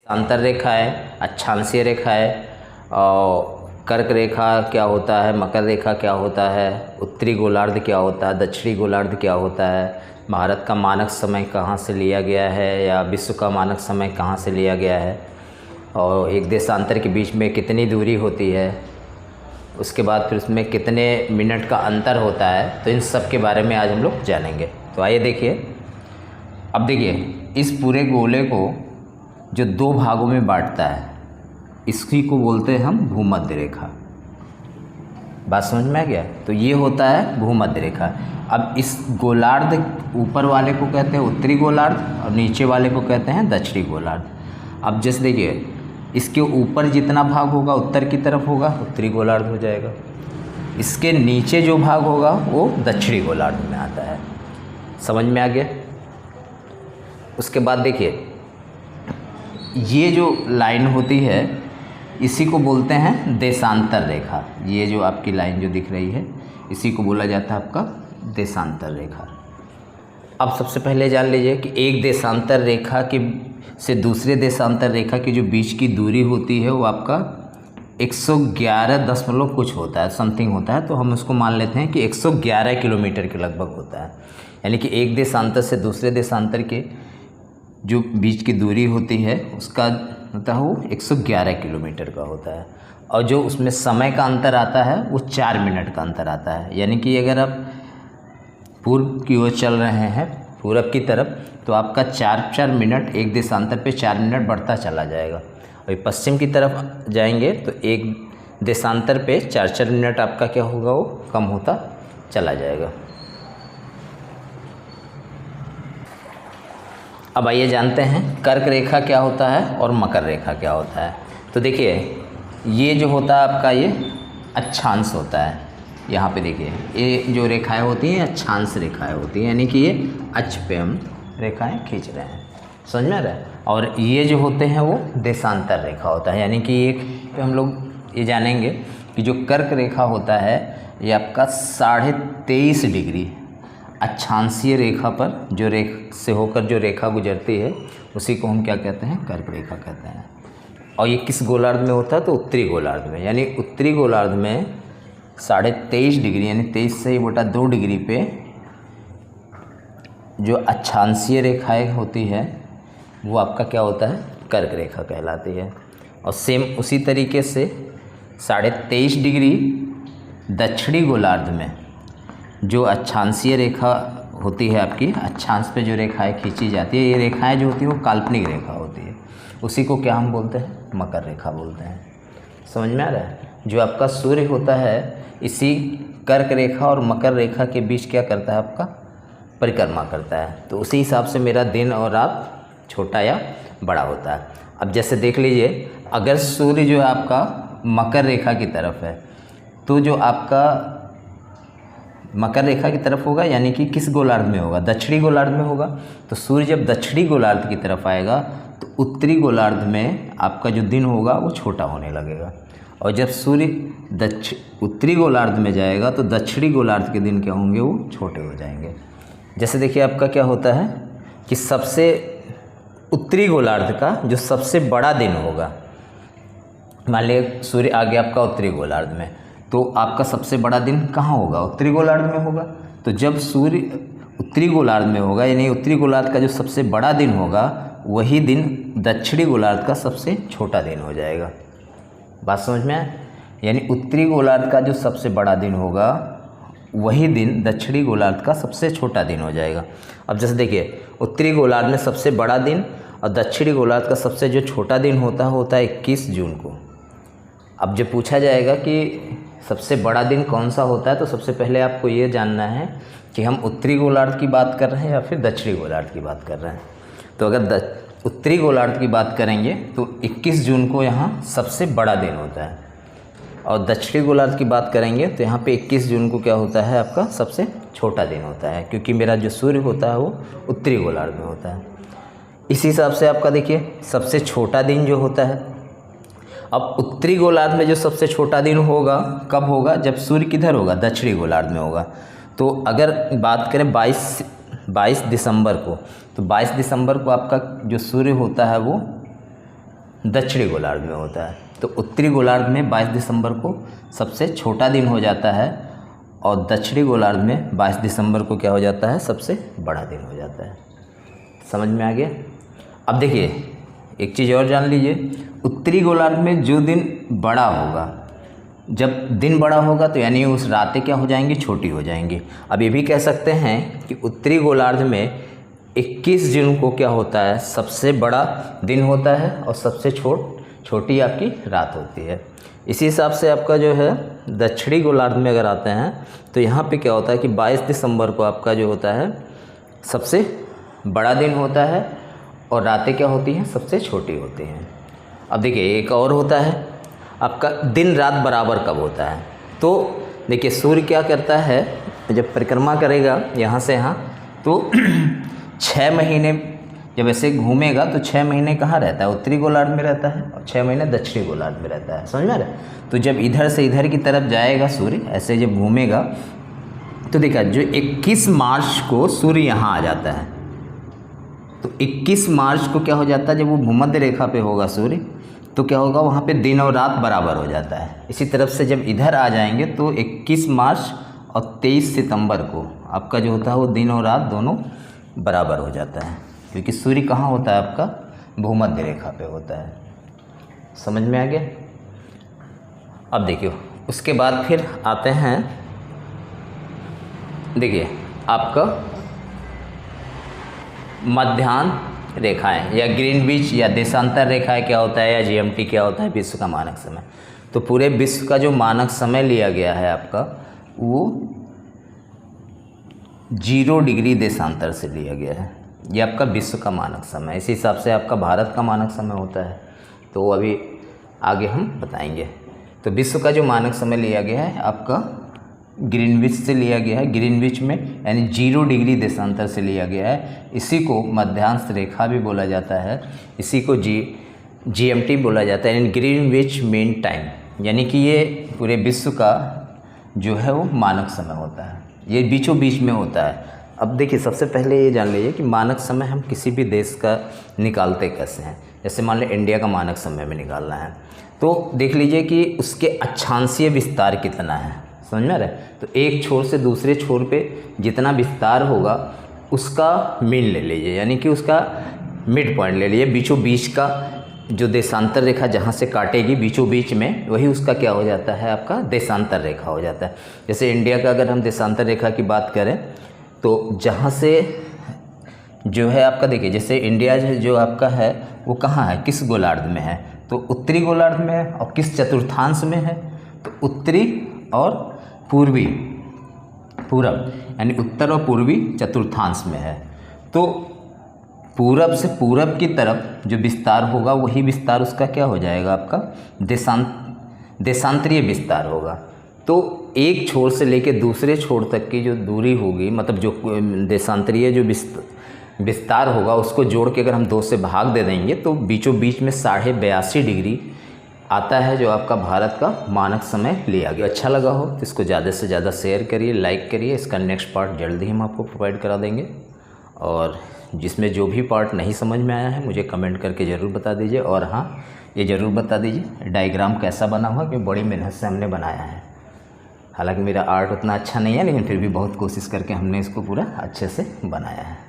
अंतर रेखा है, अक्षांशीय रेखा है, और कर्क रेखा क्या होता है, मकर रेखा क्या होता है, उत्तरी गोलार्ध क्या होता है, दक्षिणी गोलार्ध क्या होता है, भारत का मानक समय कहाँ से लिया गया है या विश्व का मानक समय कहाँ से लिया गया है, और एक देशांतर के बीच में कितनी दूरी होती है, उसके बाद फिर उसमें कितने मिनट का अंतर होता है। तो इन सब के बारे में आज हम लोग जानेंगे। तो आइए देखिए। अब देखिए, इस पूरे गोले को जो दो भागों में बांटता है इसी को बोलते हैं हम भूमध्य रेखा। बात समझ में आ गया? तो ये होता है भूमध्य रेखा। अब इस गोलार्ध ऊपर वाले को कहते हैं उत्तरी गोलार्ध और नीचे वाले को कहते हैं दक्षिणी गोलार्ध। अब जैसे देखिए, इसके ऊपर जितना भाग होगा उत्तर की तरफ होगा, उत्तरी गोलार्ध हो जाएगा। इसके नीचे जो भाग होगा वो दक्षिणी गोलार्ध में आता है। समझ में आ गया? उसके बाद देखिए, ये जो लाइन होती है इसी को बोलते हैं देशांतर रेखा। ये जो आपकी लाइन जो दिख रही है इसी को बोला जाता है आपका देशांतर रेखा। अब सबसे पहले जान लीजिए कि एक देशांतर रेखा की से दूसरे देशांतर रेखा की जो बीच की दूरी होती है वो आपका 111 दशमलव कुछ होता है, समथिंग होता है। तो हम उसको मान लेते हैं कि 111 किलोमीटर के लगभग होता है। यानी कि एक देशांतर से दूसरे देशांतर के जो बीच की दूरी होती है उसका होता है वो 111 किलोमीटर का होता है। और जो उसमें समय का अंतर आता है वो 4 मिनट का अंतर आता है। यानी कि अगर आप पूर्व की ओर चल रहे हैं, पूरब की तरफ, तो आपका 4-4 मिनट एक देशांतर पे 4 मिनट बढ़ता चला जाएगा। और पश्चिम की तरफ जाएंगे तो एक देशांतर पे 4-4 मिनट आपका क्या होगा, वो कम होता चला जाएगा। अब आइए जानते हैं कर्क रेखा क्या होता है और मकर रेखा क्या होता है। तो देखिए, ये जो होता है आपका ये अक्षांश होता है। यहाँ पे देखिए, ये जो रेखाएं होती हैं अक्षांश रेखाएं होती हैं, यानी कि ये अक्ष पे हम रेखाएं खींच रहे हैं। समझ में आ रहा है? और ये जो होते हैं वो देशांतर रेखा होता है। यानी कि एक पे हम लोग ये जानेंगे कि जो कर्क रेखा होता है ये आपका 23.5 डिग्री अक्षांशीय रेखा पर जो से होकर जो रेखा गुजरती है उसी को हम क्या कहते हैं, कर्क रेखा कहते हैं। और ये किस गोलार्ध में होता है, तो उत्तरी गोलार्ध में। यानी उत्तरी गोलार्ध में 23.5 डिग्री यानी 23/2 डिग्री पे जो अक्षांशीय रेखाएं होती है वो आपका क्या होता है, कर्क रेखा कहलाती है। और सेम उसी तरीके से 23.5 डिग्री दक्षिणी गोलार्ध में जो अक्षांशीय रेखा होती है आपकी, अक्षांश पे जो रेखाएं खींची जाती है, ये रेखाएं जो होती है वो काल्पनिक रेखा होती है। उसी को क्या हम बोलते हैं, मकर रेखा बोलते हैं। समझ में आ रहा है? जो आपका सूर्य होता है इसी कर्क रेखा और मकर रेखा के बीच क्या करता है, आपका परिक्रमा करता है। तो उसी हिसाब से मेरा दिन और रात छोटा या बड़ा होता है। अब जैसे देख लीजिए, अगर सूर्य जो है आपका मकर रेखा की तरफ है तो जो आपका मकर रेखा की तरफ होगा, यानी कि किस गोलार्ध में होगा, दक्षिणी गोलार्ध में होगा। तो सूर्य जब दक्षिणी गोलार्ध की तरफ आएगा तो उत्तरी गोलार्ध में आपका जो दिन होगा वो छोटा होने लगेगा। और जब सूर्य उत्तरी गोलार्ध में जाएगा तो दक्षिणी गोलार्ध के दिन क्या होंगे, वो छोटे हो जाएंगे। जैसे देखिए, आपका क्या होता है कि सबसे उत्तरी गोलार्ध का जो सबसे बड़ा दिन होगा, मान लिया सूर्य आ गया आपका उत्तरी गोलार्ध में, तो आपका सबसे बड़ा दिन कहाँ होगा, उत्तरी गोलार्ध में होगा। तो जब सूर्य उत्तरी गोलार्ध में होगा, यानी उत्तरी गोलार्ध का जो सबसे बड़ा दिन होगा वही दिन दक्षिणी गोलार्ध का सबसे छोटा दिन हो जाएगा। बात समझ में आए? यानी उत्तरी गोलार्ध का जो सबसे बड़ा दिन होगा वही दिन दक्षिणी गोलार्ध का सबसे छोटा दिन हो जाएगा। अब जैसे देखिए, उत्तरी गोलार्ध में सबसे बड़ा दिन और दक्षिणी गोलार्ध का सबसे जो छोटा दिन होता है 21 जून को। अब जब पूछा जाएगा कि सबसे बड़ा दिन कौन सा होता है, तो सबसे पहले आपको ये जानना है कि हम उत्तरी गोलार्ध की बात कर रहे हैं या फिर दक्षिणी गोलार्ध की बात कर रहे हैं। तो अगर उत्तरी गोलार्ध की बात करेंगे तो 21 जून को यहाँ सबसे बड़ा दिन होता है, और दक्षिणी गोलार्ध की बात करेंगे तो यहाँ पे 21 जून को क्या होता है, आपका सबसे छोटा दिन होता है, क्योंकि मेरा जो सूर्य होता है वो उत्तरी गोलार्ध में होता है। इस हिसाब से आपका देखिए, सबसे छोटा दिन जो होता है, अब उत्तरी गोलार्ध में जो सबसे छोटा दिन होगा कब होगा, जब सूर्य किधर होगा, दक्षिणी गोलार्ध में होगा। तो अगर बात करें 22 दिसंबर को, तो 22 दिसंबर को आपका जो सूर्य होता है वो दक्षिणी गोलार्ध में होता है। तो उत्तरी गोलार्ध में 22 दिसंबर को सबसे छोटा दिन हो जाता है और दक्षिणी गोलार्ध में 22 दिसंबर को क्या हो जाता है, सबसे बड़ा दिन हो जाता है। समझ में आ गया। अब देखिए एक चीज़ और जान लीजिए, उत्तरी गोलार्ध में जो दिन बड़ा होगा, जब दिन बड़ा होगा तो यानी उस रातें क्या हो जाएंगी, छोटी हो जाएंगी। अब ये भी कह सकते हैं कि उत्तरी गोलार्ध में 21 जून को क्या होता है, सबसे बड़ा दिन होता है और सबसे छोटी आपकी रात होती है। इसी हिसाब से आपका जो है दक्षिणी गोलार्ध में अगर आते हैं तो यहाँ पे क्या होता है कि 22 दिसंबर को आपका जो होता है सबसे बड़ा दिन होता है और रातें क्या होती हैं, सबसे छोटी होती हैं। अब देखिए एक और होता है आपका दिन रात बराबर कब होता है। तो देखिए सूर्य क्या करता है, जब परिक्रमा करेगा यहाँ से यहाँ, तो 6 महीने जब ऐसे घूमेगा तो 6 महीने कहाँ रहता है, उत्तरी गोलार्ध में रहता है और 6 महीने दक्षिणी गोलार्ध में रहता है। समझ में आ रहा है। तो जब इधर से इधर की तरफ जाएगा सूर्य, ऐसे जब घूमेगा तो देखा जो 21 मार्च को सूर्य यहाँ आ जाता है, तो 21 मार्च को क्या हो जाता है, जब वो भूमध्य रेखा पे होगा सूर्य, तो क्या होगा वहाँ पे दिन और रात बराबर हो जाता है। इसी तरफ से जब इधर आ जाएंगे तो 21 मार्च और 23 सितंबर को आपका जो होता है वो दिन और रात दोनों बराबर हो जाता है, क्योंकि सूर्य कहाँ होता है आपका, भूमध्य रेखा पे होता है। समझ में आ गया। अब देखिए उसके बाद फिर आते हैं, देखिए आपका मध्याह्न रेखाएं या ग्रीनविच या देशांतर रेखाएं क्या होता है, या जीएमटी क्या होता है, विश्व का मानक समय। तो पूरे विश्व का जो मानक समय लिया गया है आपका वो 0 डिग्री देशांतर से लिया गया है। ये आपका विश्व का मानक समय। इसी हिसाब से आपका भारत का मानक समय होता है, तो वो अभी आगे हम बताएंगे। तो विश्व का जो मानक समय लिया गया है आपका ग्रीनविच से लिया गया है, ग्रीनविच में यानी 0 डिग्री देशांतर से लिया गया है। इसी को मध्यांश रेखा भी बोला जाता है, इसी को जीएमटी बोला जाता है, यानी ग्रीनविच मीन टाइम, यानी कि ये पूरे विश्व का जो है वो मानक समय होता है। ये बीचों बीच में होता है। अब देखिए सबसे पहले ये जान लीजिए कि मानक समय हम किसी भी देश का निकालते कैसे हैं। जैसे मान लें इंडिया का मानक समय में निकालना है तो देख लीजिए कि उसके अक्षांशीय विस्तार कितना है। समझ में आ रहा है। तो एक छोर से दूसरे छोर पे जितना विस्तार होगा उसका मीन ले लीजिए, यानी कि उसका मिड पॉइंट ले लीजिए। बीचों बीच का जो देशांतर रेखा जहाँ से काटेगी बीचों बीच में, वही उसका क्या हो जाता है, आपका देशांतर रेखा हो जाता है। जैसे इंडिया का अगर हम देशांतर रेखा की बात करें तो जहाँ से जो है आपका देखिए, जैसे इंडिया जो आपका है वो कहाँ है, किस गोलार्ध में है, तो उत्तरी गोलार्ध में है। और किस चतुर्थांश में है, तो उत्तरी और पूर्वी, पूरब, यानी उत्तर और पूर्वी चतुर्थांश में है। तो पूरब से पूरब की तरफ जो विस्तार होगा वही विस्तार उसका क्या हो जाएगा, आपका देशांतरीय विस्तार होगा। तो एक छोर से लेकर दूसरे छोर तक की जो दूरी होगी, मतलब जो देशांतरीय जो विस्तार होगा उसको जोड़ के अगर हम 2 से भाग दे देंगे तो बीचों बीच में 82.5 डिग्री आता है, जो आपका भारत का मानक समय लिया गया। अच्छा लगा हो तो इसको ज़्यादा से ज़्यादा शेयर करिए, लाइक करिए। इसका नेक्स्ट पार्ट जल्दी ही हम आपको प्रोवाइड करा देंगे, और जिसमें जो भी पार्ट नहीं समझ में आया है मुझे कमेंट करके ज़रूर बता दीजिए। और हाँ, ये ज़रूर बता दीजिए डायग्राम कैसा बना हुआ, क्योंकि बड़ी मेहनत से हमने बनाया है। हालांकि मेरा आर्ट उतना अच्छा नहीं है, लेकिन फिर भी बहुत कोशिश करके हमने इसको पूरा अच्छे से बनाया है।